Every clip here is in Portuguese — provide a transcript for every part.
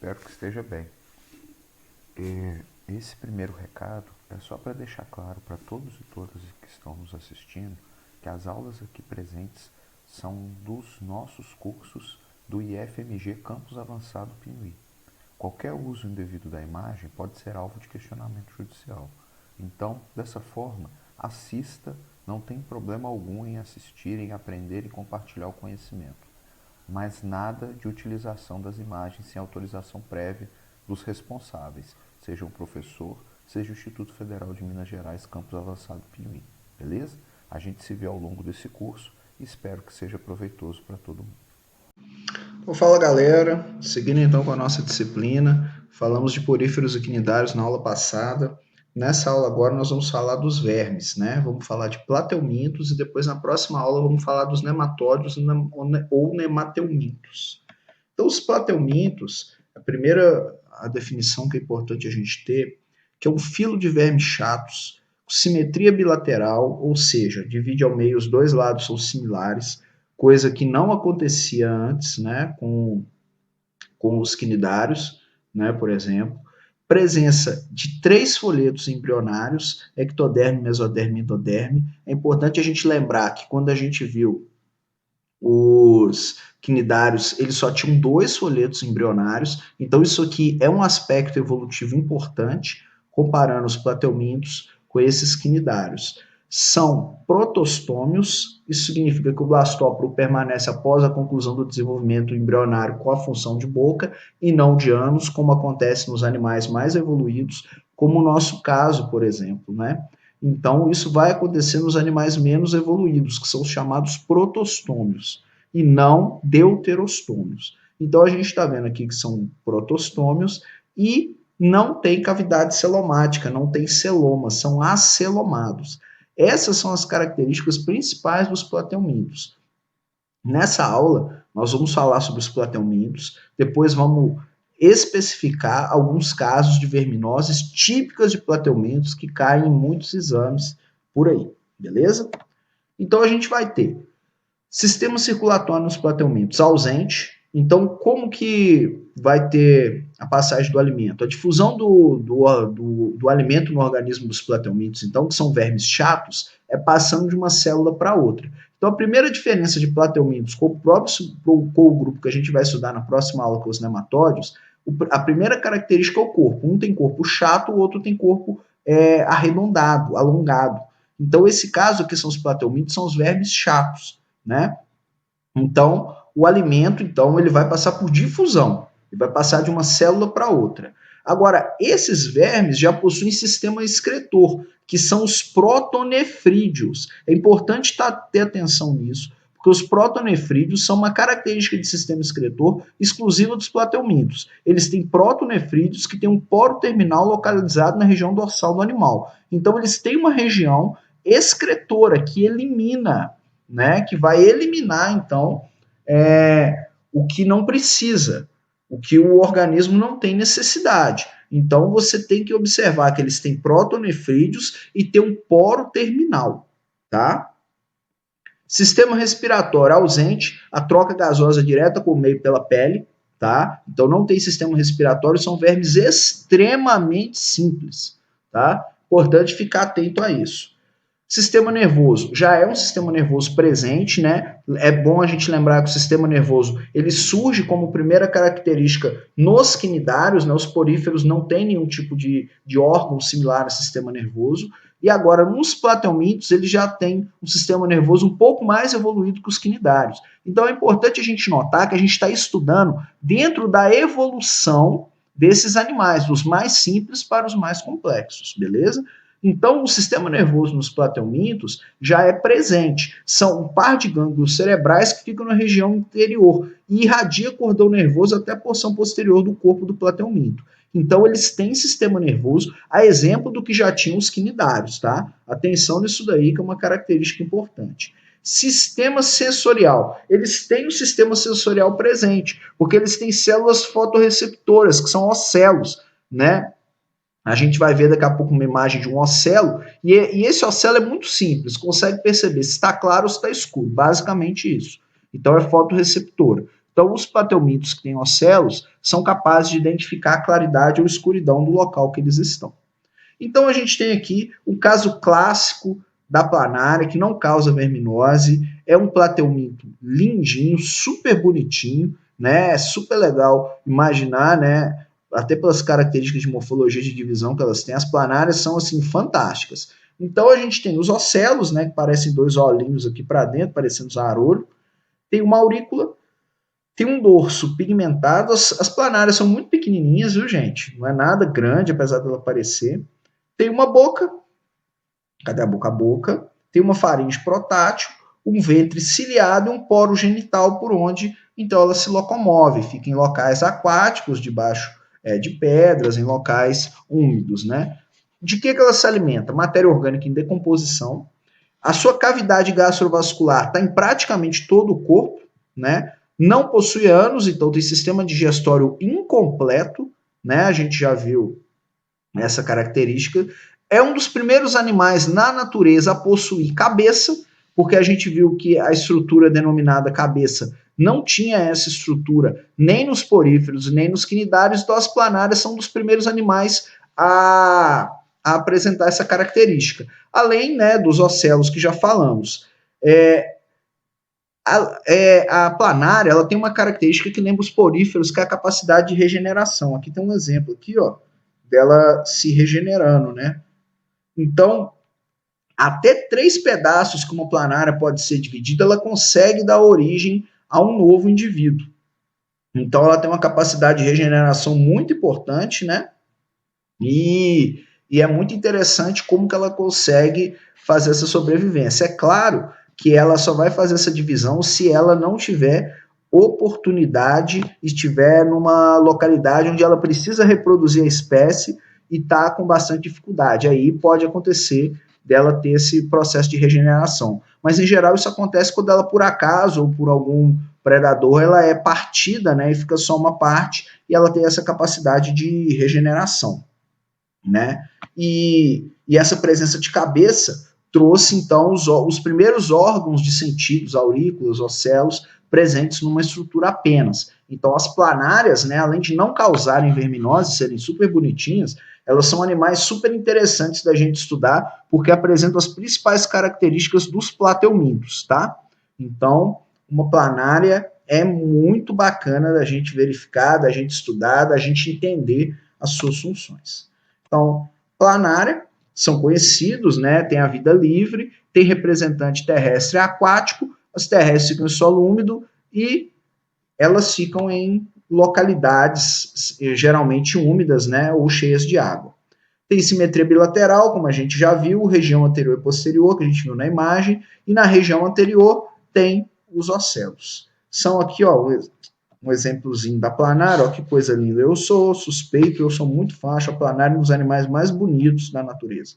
Espero que esteja bem. Esse primeiro recado é só para deixar claro para todos e todas que estão nos assistindo que as aulas aqui presentes são dos nossos cursos do IFMG Campus Avançado Pinuí. Qualquer uso indevido da imagem pode ser alvo de questionamento judicial. Então, dessa forma, assista, não tem problema algum em assistir, em aprender e compartilhar o conhecimento. Mas nada de utilização das imagens sem autorização prévia dos responsáveis, seja o professor, seja o Instituto Federal de Minas Gerais, Campus Avançado Pinuí. Beleza? A gente se vê ao longo desse curso e espero que seja proveitoso para todo mundo. Então, fala galera, seguindo então com a nossa disciplina, falamos de poríferos equinidários na aula passada. Nessa aula agora nós vamos falar dos vermes, né? Vamos falar de plateumintos e depois na próxima aula vamos falar dos nematóides ou nemateumintos. Então os plateumintos, a definição que é importante a gente ter, que é um filo de vermes chatos, simetria bilateral, ou seja, divide ao meio, os dois lados são similares, coisa que não acontecia antes, né, com os quinidários, né, por exemplo. Presença de 3 folhetos embrionários, ectoderme, mesoderme e endoderme. É importante a gente lembrar que quando a gente viu os quinidários, eles só tinham 2 folhetos embrionários, então isso aqui é um aspecto evolutivo importante, comparando os plateumintos com esses quinidários. São protostômios, isso significa que o blastóporo permanece após a conclusão do desenvolvimento embrionário com a função de boca e não de ânus, como acontece nos animais mais evoluídos, como o nosso caso, por exemplo, né? Então, isso vai acontecer nos animais menos evoluídos, que são os chamados protostômios, e não deuterostômios. Então, a gente está vendo aqui que são protostômios e não tem cavidade celomática, não tem celoma, são acelomados. Essas são as características principais dos plateumintos. Nessa aula, nós vamos falar sobre os plateumintos, depois vamos especificar alguns casos de verminoses típicas de plateumintos que caem em muitos exames por aí, beleza? Então a gente vai ter sistema circulatório nos plateumintos ausente. Então, como que vai ter a passagem do alimento? A difusão do alimento no organismo dos plateumintos, então, que são vermes chatos, é passando de uma célula para outra. Então, a primeira diferença de plateumintos com o grupo que a gente vai estudar na próxima aula com os nematóides, a primeira característica é o corpo. Um tem corpo chato, o outro tem corpo arredondado, alongado. Então, esse caso aqui são os plateumintos, são os vermes chatos, né? Então, o alimento, então, ele vai passar por difusão, ele vai passar de uma célula para outra. Agora, esses vermes já possuem sistema excretor, que são os protonefrídeos. É importante ter atenção nisso, porque os protonefrídeos são uma característica de sistema excretor exclusiva dos plateumintos. Eles têm protonefrídeos que têm um poro terminal localizado na região dorsal do animal. Então, eles têm uma região excretora que elimina, né, que vai eliminar, então, o que não precisa, o que o organismo não tem necessidade. Então, você tem que observar que eles têm protonefrídeos e tem um poro terminal, tá? Sistema respiratório ausente, a troca gasosa direta com o meio pela pele, tá? Então, não tem sistema respiratório, são vermes extremamente simples, tá? Importante ficar atento a isso. Sistema nervoso já é um sistema nervoso presente, né? É bom a gente lembrar que o sistema nervoso ele surge como primeira característica nos quinidários, né? Os poríferos não têm nenhum tipo de órgão similar ao sistema nervoso. E agora, nos plateumintos, ele já tem um sistema nervoso um pouco mais evoluído que os quinidários. Então, é importante a gente notar que a gente está estudando dentro da evolução desses animais, dos mais simples para os mais complexos, beleza? Então, o sistema nervoso nos plateumintos já é presente. São um par de gânglios cerebrais que ficam na região interior e irradia cordão nervoso até a porção posterior do corpo do plateuminto. Então, eles têm sistema nervoso, a exemplo do que já tinham os quinidários, tá? Atenção nisso daí, que é uma característica importante. Sistema sensorial. Eles têm o sistema sensorial presente, porque eles têm células fotorreceptoras, que são ocelos, né? A gente vai ver daqui a pouco uma imagem de um ocelo, e esse ocelo é muito simples, consegue perceber se está claro ou se está escuro, basicamente isso. Então é fotorreceptora. Então, os plateumintos que têm ocelos são capazes de identificar a claridade ou escuridão do local que eles estão. Então, a gente tem aqui o caso clássico da planária, que não causa verminose, é um plateuminto lindinho, super bonitinho, né? É super legal imaginar, né? Até pelas características de morfologia de divisão que elas têm, as planárias são assim fantásticas. Então a gente tem os ocelos, né, que parecem dois olhinhos aqui para dentro, parecendo zarolho. Tem uma aurícula, tem um dorso pigmentado. As planárias são muito pequenininhas, viu, gente? Não é nada grande, apesar dela parecer. Tem uma boca, cadê a boca? A boca. Tem uma faringe protátil, um ventre ciliado e um poro genital por onde, então, ela se locomove. Fica em locais aquáticos, debaixo de pedras, em locais úmidos, né? De que ela se alimenta? Matéria orgânica em decomposição. A sua cavidade gastrovascular está em praticamente todo o corpo, né? Não possui ânus, então tem sistema digestório incompleto, né? A gente já viu essa característica. É um dos primeiros animais na natureza a possuir cabeça, porque a gente viu que a estrutura denominada cabeça não tinha essa estrutura nem nos poríferos, nem nos quinidários, então as planárias são dos primeiros animais a apresentar essa característica. Além, né, dos ocelos que já falamos. A planária ela tem uma característica que lembra os poríferos, que é a capacidade de regeneração. Aqui tem um exemplo aqui, ó, dela se regenerando, né? Então, até 3 pedaços que uma planária pode ser dividida, ela consegue dar origem a um novo indivíduo. Então, ela tem uma capacidade de regeneração muito importante, né? E é muito interessante como que ela consegue fazer essa sobrevivência. É claro que ela só vai fazer essa divisão se ela não tiver oportunidade, estiver numa localidade onde ela precisa reproduzir a espécie e está com bastante dificuldade. Aí pode acontecer dela ter esse processo de regeneração. Mas, em geral, isso acontece quando ela, por acaso, ou por algum predador, ela é partida, né, e fica só uma parte, e ela tem essa capacidade de regeneração, né? E essa presença de cabeça trouxe, então, os primeiros órgãos de sentidos, aurículas, ocelos, presentes numa estrutura apenas. Então, as planárias, né, além de não causarem verminose, serem super bonitinhas, elas são animais super interessantes da gente estudar, porque apresentam as principais características dos plateumintos, tá? Então, uma planária é muito bacana da gente verificar, da gente estudar, da gente entender as suas funções. Então, planária, são conhecidos, né? Tem a vida livre, tem representante terrestre e aquático, as terrestres ficam em solo úmido e elas ficam em localidades geralmente úmidas, né? Ou cheias de água. Tem simetria bilateral, como a gente já viu, região anterior e posterior, que a gente viu na imagem, e na região anterior tem os ocelos. São aqui, ó, um exemplozinho da planária, ó, que coisa linda. Eu sou suspeito, eu sou muito fã, acho a planária um dos animais mais bonitos da natureza.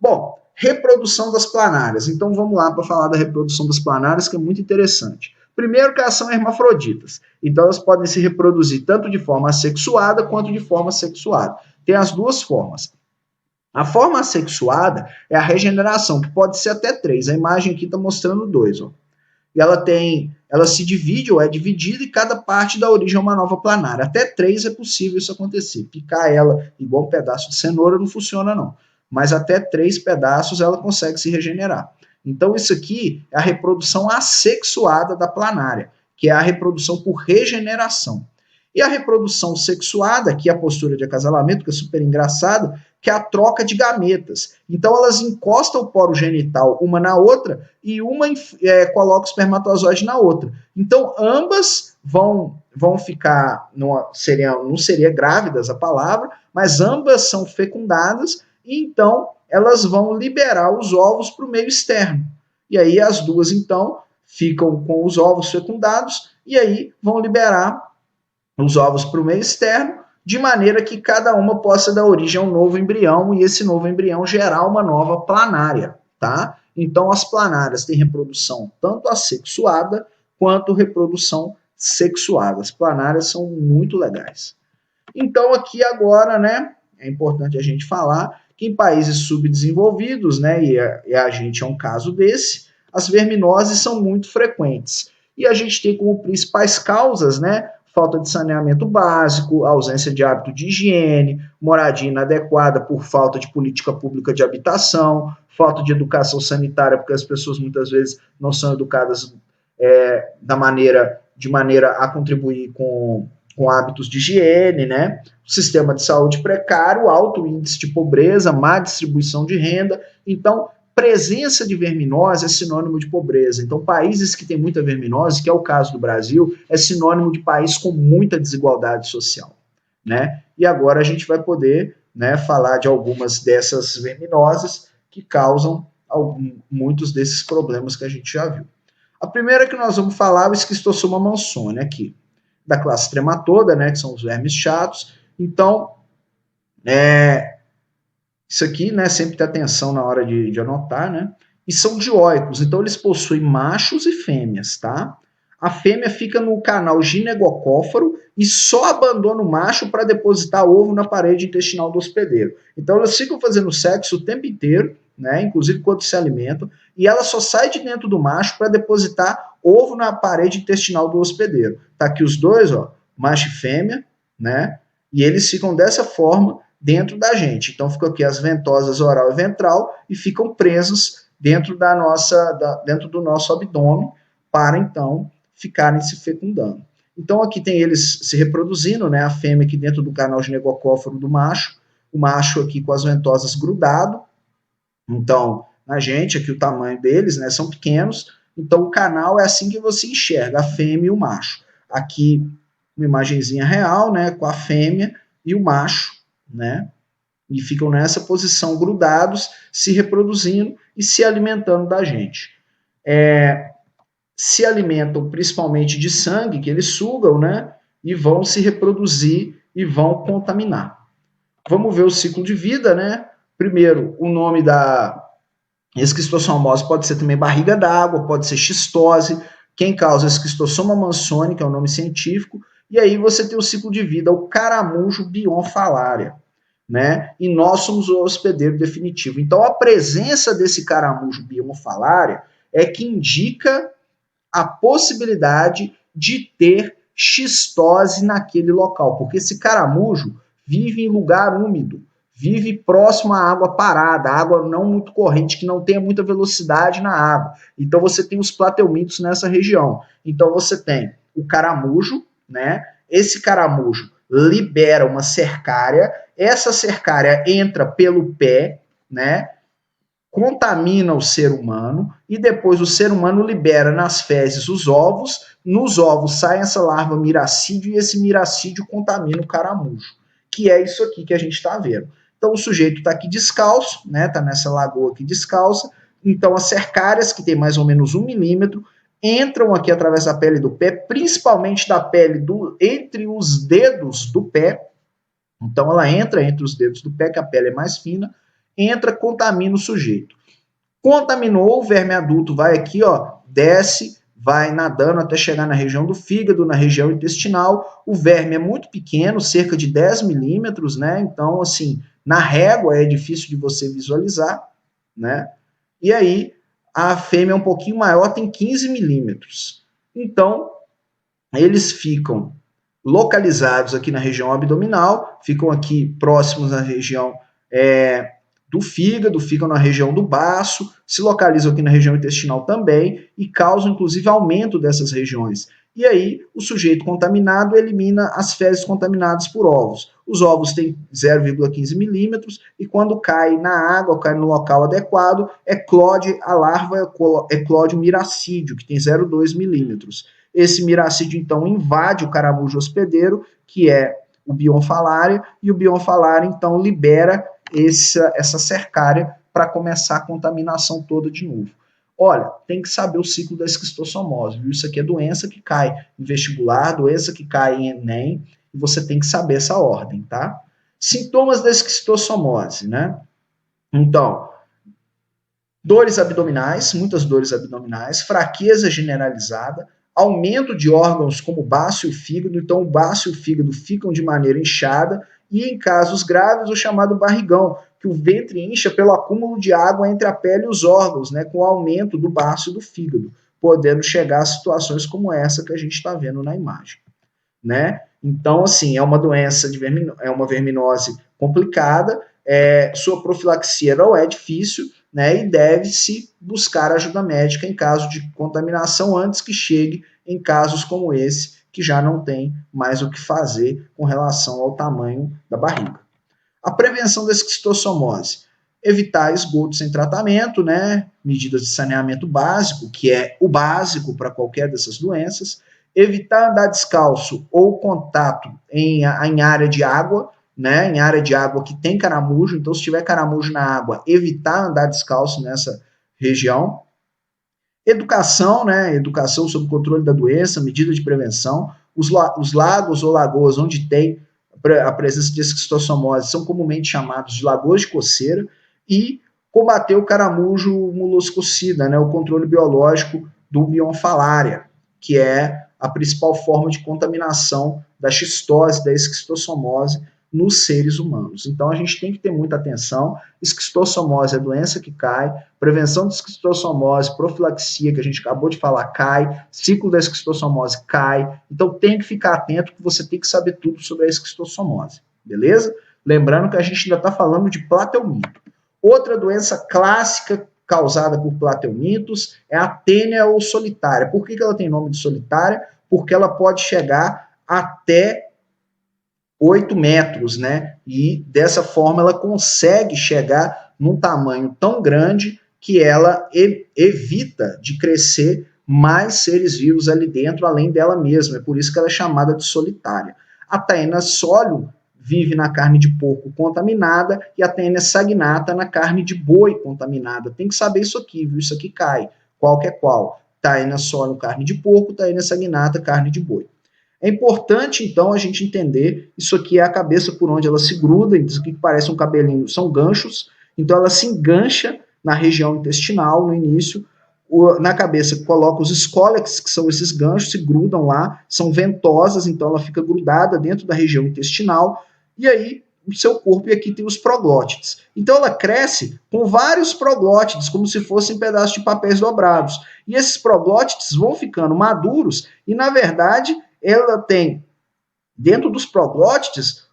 Bom, reprodução das planárias. Então vamos lá para falar da reprodução das planárias, que é muito interessante. Primeiro que elas são hermafroditas. Então elas podem se reproduzir tanto de forma assexuada quanto de forma sexuada. Tem as duas formas. A forma assexuada é a regeneração, que pode ser até 3. A imagem aqui está mostrando 2, ó. E ela se divide ou é dividida e cada parte dá origem a uma nova planária. Até 3 é possível isso acontecer. Picar ela igual um pedaço de cenoura não funciona não. Mas até 3 pedaços ela consegue se regenerar. Então isso aqui é a reprodução assexuada da planária, que é a reprodução por regeneração. E a reprodução sexuada, que é a postura de acasalamento, que é super engraçada, que é a troca de gametas. Então elas encostam o poro genital uma na outra e uma coloca o espermatozoide na outra. Então ambas vão ficar, não seria grávidas a palavra, mas ambas são fecundadas e então elas vão liberar os ovos para o meio externo. E aí as duas então ficam com os ovos fecundados e aí vão liberar os ovos para o meio externo, de maneira que cada uma possa dar origem a um novo embrião e esse novo embrião gerar uma nova planária, tá? Então as planárias têm reprodução tanto assexuada quanto reprodução sexuada. As planárias são muito legais. Então aqui agora, né, é importante a gente falar que em países subdesenvolvidos, né, e a gente é um caso desse, as verminoses são muito frequentes. e a gente tem como principais causas, né, falta de saneamento básico, ausência de hábito de higiene, moradia inadequada por falta de política pública de habitação, falta de educação sanitária, porque as pessoas muitas vezes não são educadas de maneira a contribuir com hábitos de higiene, né? Sistema de saúde precário, alto índice de pobreza, má distribuição de renda. Então, presença de verminose é sinônimo de pobreza. Então, países que têm muita verminose, que é o caso do Brasil, é sinônimo de país com muita desigualdade social, né? E agora a gente vai poder, né, falar de algumas dessas verminoses que causam muitos desses problemas que a gente já viu. A primeira que nós vamos falar é o Esquistossoma mansoni, aqui, da classe trematoda, né, que são os vermes chatos. Então, isso aqui, né, sempre tem atenção na hora de anotar, né? E são dioicos, então eles possuem machos e fêmeas, tá? A fêmea fica no canal ginegocóforo e só abandona o macho para depositar ovo na parede intestinal do hospedeiro. Então elas ficam fazendo sexo o tempo inteiro, né? Inclusive quando se alimentam, e ela só sai de dentro do macho para depositar ovo na parede intestinal do hospedeiro. Tá aqui os dois, ó, macho e fêmea, né? E eles ficam dessa forma dentro da gente. Então ficam aqui as ventosas oral e ventral e ficam presos dentro dentro do nosso abdômen para então ficarem se fecundando. Então aqui tem eles se reproduzindo, né? A fêmea aqui dentro do canal ginecocóforo do macho, o macho aqui com as ventosas grudado. Então, na gente, aqui o tamanho deles, né, são pequenos. Então o canal é assim que você enxerga a fêmea e o macho. Aqui uma imagenzinha real, né, com a fêmea e o macho, né? E ficam nessa posição grudados, se reproduzindo e se alimentando da gente. Se alimentam principalmente de sangue, que eles sugam, né? E vão se reproduzir e vão contaminar. Vamos ver o ciclo de vida, né? Primeiro, o nome da esquistossomose pode ser também barriga d'água, pode ser xistose. Quem causa esquistossoma mansoni, que é o nome científico. E aí você tem o ciclo de vida, o caramujo bionfalaria, né? E nós somos o hospedeiro definitivo. Então, a presença desse caramujo bionfalaria é que indica a possibilidade de ter xistose naquele local, porque esse caramujo vive em lugar úmido, vive próximo à água parada, água não muito corrente, que não tenha muita velocidade na água. Então você tem os plateumintos nessa região. Então você tem o caramujo, né? Esse caramujo libera uma cercária, essa cercária entra pelo pé, né? Contamina o ser humano e depois o ser humano libera nas fezes os ovos, nos ovos sai essa larva miracídio e esse miracídio contamina o caramujo, que é isso aqui que a gente está vendo. Então o sujeito está aqui descalço, né? Está nessa lagoa aqui descalça, então as cercárias, que tem mais ou menos 1 milímetro, entram aqui através da pele do pé, principalmente da pele entre os dedos do pé. Então ela entra entre os dedos do pé, que a pele é mais fina, entra, contamina o sujeito. Contaminou, o verme adulto vai aqui, ó, desce, vai nadando até chegar na região do fígado, na região intestinal. O verme é muito pequeno, cerca de 10 milímetros, né? Então, assim, na régua é difícil de você visualizar, né? E aí, a fêmea é um pouquinho maior, tem 15 milímetros. Então, eles ficam localizados aqui na região abdominal, ficam aqui próximos na região do fígado, ficam na região do baço, se localizam aqui na região intestinal também e causam, inclusive, aumento dessas regiões. E aí, o sujeito contaminado elimina as fezes contaminadas por ovos. Os ovos têm 0,15 milímetros e quando cai na água, cai no local adequado, eclode a larva, eclode o miracídio, que tem 0,2 milímetros. Esse miracídio, então, invade o caramujo hospedeiro, que é o bionfalaria, e o bionfalaria, então, libera essa cercária para começar a contaminação toda de novo. Olha, tem que saber o ciclo da esquistossomose, viu? Isso aqui é doença que cai em vestibular, doença que cai em Enem, e você tem que saber essa ordem, tá? Sintomas da esquistossomose, né? Então, dores abdominais, muitas dores abdominais, fraqueza generalizada, aumento de órgãos como o baço e o fígado, então o baço e o fígado ficam de maneira inchada, e em casos graves o chamado barrigão, que o ventre incha pelo acúmulo de água entre a pele e os órgãos, né, com o aumento do baço e do fígado. podendo chegar a situações como essa que a gente está vendo na imagem, né? Então, assim, é uma doença é uma verminose complicada, sua profilaxia não é difícil, né? E deve-se buscar ajuda médica em caso de contaminação antes que chegue em casos como esse, que já não tem mais o que fazer com relação ao tamanho da barriga. A prevenção da esquistossomose. Evitar esgoto sem tratamento, né? Medidas de saneamento básico, que é o básico para qualquer dessas doenças. Evitar andar descalço ou contato em área de água, né? Em área de água que tem caramujo. Então, se tiver caramujo na água, evitar andar descalço nessa região. Educação, né? Educação sobre o controle da doença, medida de prevenção. Os lagos ou lagoas onde tem a presença de esquistossomose são comumente chamados de lagoas de coceira, e combater o caramujo moloscocida, né? O controle biológico do bionfalária, que é a principal forma de contaminação da xistose, da esquistossomose nos seres humanos. Então a gente tem que ter muita atenção. Esquistossomose é doença que cai, prevenção de esquistossomose, profilaxia, que a gente acabou de falar, cai, ciclo da esquistossomose cai. Então tem que ficar atento, que você tem que saber tudo sobre a esquistossomose, beleza? Lembrando que a gente ainda está falando de plateuminto. Outra doença clássica causada por plateumintos é a tênia ou solitária. Por que ela tem nome de solitária? Porque ela pode chegar até 8 metros, né? E dessa forma ela consegue chegar num tamanho tão grande que ela evita de crescer mais seres vivos ali dentro, além dela mesma. É por isso que ela é chamada de solitária. A Taenia solium vive na carne de porco contaminada e a Taenia saginata na carne de boi contaminada. Tem que saber isso aqui, viu? Isso aqui cai. Qual que é qual? Taenia solium, carne de porco, Taenia saginata, carne de boi. É importante, então, a gente entender, isso aqui é a cabeça por onde ela se gruda, isso aqui que parece um cabelinho, são ganchos, então ela se engancha na região intestinal, no início, na cabeça coloca os escólex, que são esses ganchos, se grudam lá, são ventosas, então ela fica grudada dentro da região intestinal, e aí o seu corpo, e aqui tem os proglótides. Então ela cresce com vários proglótides, como se fossem pedaços de papéis dobrados, e esses proglótides vão ficando maduros, e na verdade ela tem, dentro dos proglótides,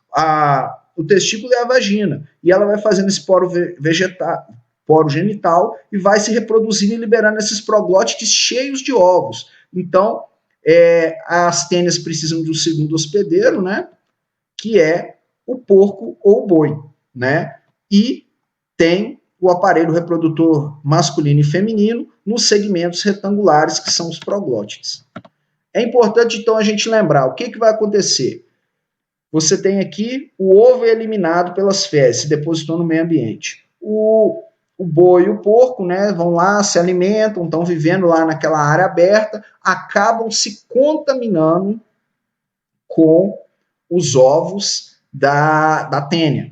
o testículo e a vagina, e ela vai fazendo esse poro genital e vai se reproduzindo e liberando esses proglótides cheios de ovos. Então, as tênias precisam de um segundo hospedeiro, né, que é o porco ou o boi, né, e tem o aparelho reprodutor masculino e feminino nos segmentos retangulares, que são os proglótides. É importante, então, a gente lembrar o que vai acontecer. Você tem aqui o ovo eliminado pelas fezes, se depositou no meio ambiente. O boi e o porco, né, vão lá, se alimentam, estão vivendo lá naquela área aberta, acabam se contaminando com os ovos da tênia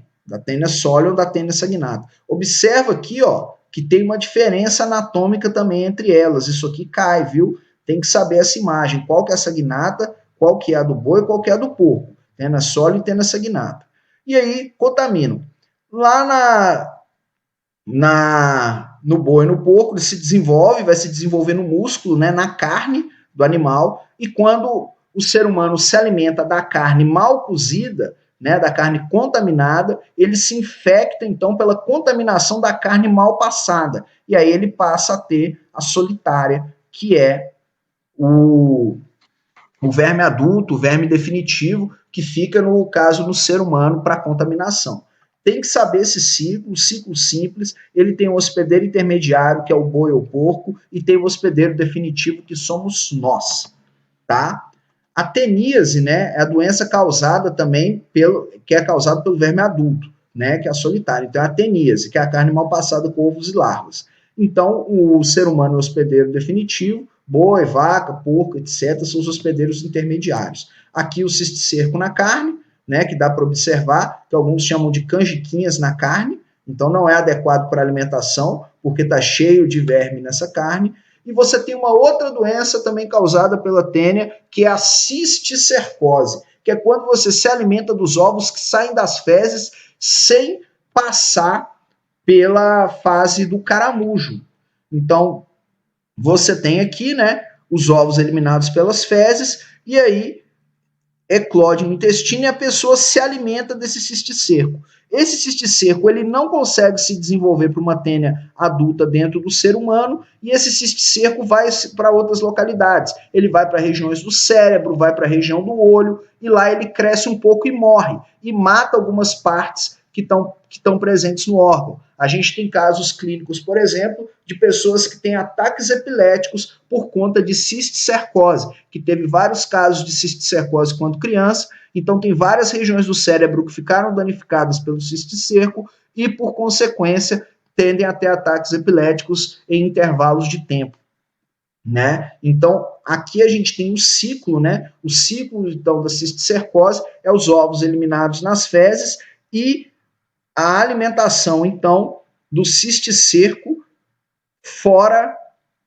solium ou da tênia saginata. Observa aqui, ó, que tem uma diferença anatômica também entre elas. Isso aqui cai, viu? Tem que saber essa imagem, qual que é a saginata, qual que é a do boi, qual que é a do porco. Tênia solium e tênia saginata. E aí, contaminam. Lá no boi e no porco, ele se desenvolve, vai se desenvolver no músculo, né, na carne do animal, e quando o ser humano se alimenta da carne mal cozida, né, da carne contaminada, ele se infecta, então, pela contaminação da carne mal passada, e aí ele passa a ter a solitária, que é o verme adulto, o verme definitivo, que fica, no caso, no ser humano para contaminação. Tem que saber esse ciclo, o ciclo simples, ele tem um hospedeiro intermediário, que é o boi ou o porco, e tem o hospedeiro definitivo, que somos nós, tá? A teníase, né, é a doença causada também que é causada pelo verme adulto, né, que é a solitária. Então, a teníase, que é a carne mal passada com ovos e larvas. Então, o ser humano é o hospedeiro definitivo, boi, vaca, porco, etc., são os hospedeiros intermediários. Aqui o cisticerco na carne, né, que dá para observar, que alguns chamam de canjiquinhas na carne, então não é adequado para alimentação, porque está cheio de verme nessa carne. E você tem uma outra doença também causada pela tênia, que é a cisticercose, que é quando você se alimenta dos ovos que saem das fezes sem passar pela fase do caramujo. Então, você tem aqui, né, os ovos eliminados pelas fezes, e aí eclode no intestino e a pessoa se alimenta desse cisticerco. Esse cisticerco ele não consegue se desenvolver para uma tênia adulta dentro do ser humano e esse cisticerco vai para outras localidades. Ele vai para regiões do cérebro, vai para a região do olho e lá ele cresce um pouco e morre e mata algumas partes que estão presentes no órgão. A gente tem casos clínicos, por exemplo, de pessoas que têm ataques epiléticos por conta de cisticercose, que teve vários casos de cisticercose quando criança, então tem várias regiões do cérebro que ficaram danificadas pelo cisticerco e, por consequência, tendem a ter ataques epiléticos em intervalos de tempo. Né? Então, aqui a gente tem um ciclo, né? O ciclo, então, da cisticercose é os ovos eliminados nas fezes e a alimentação, então, do cisticerco fora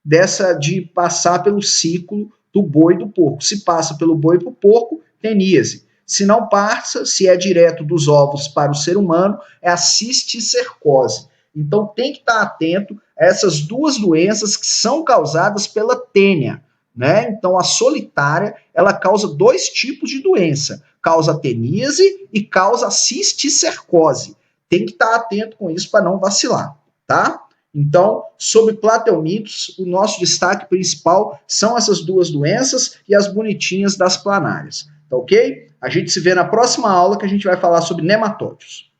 dessa de passar pelo ciclo do boi e do porco. Se passa pelo boi e para o porco, teníase. Se não passa, se é direto dos ovos para o ser humano, é a cisticercose. Então tem que estar atento a essas duas doenças que são causadas pela tênia. Né? Então a solitária ela causa dois tipos de doença: causa teníase e causa cisticercose. Tem que estar atento com isso para não vacilar, tá? Então, sobre plateumitos, o nosso destaque principal são essas duas doenças e as bonitinhas das planárias, tá ok? A gente se vê na próxima aula que a gente vai falar sobre nematóides.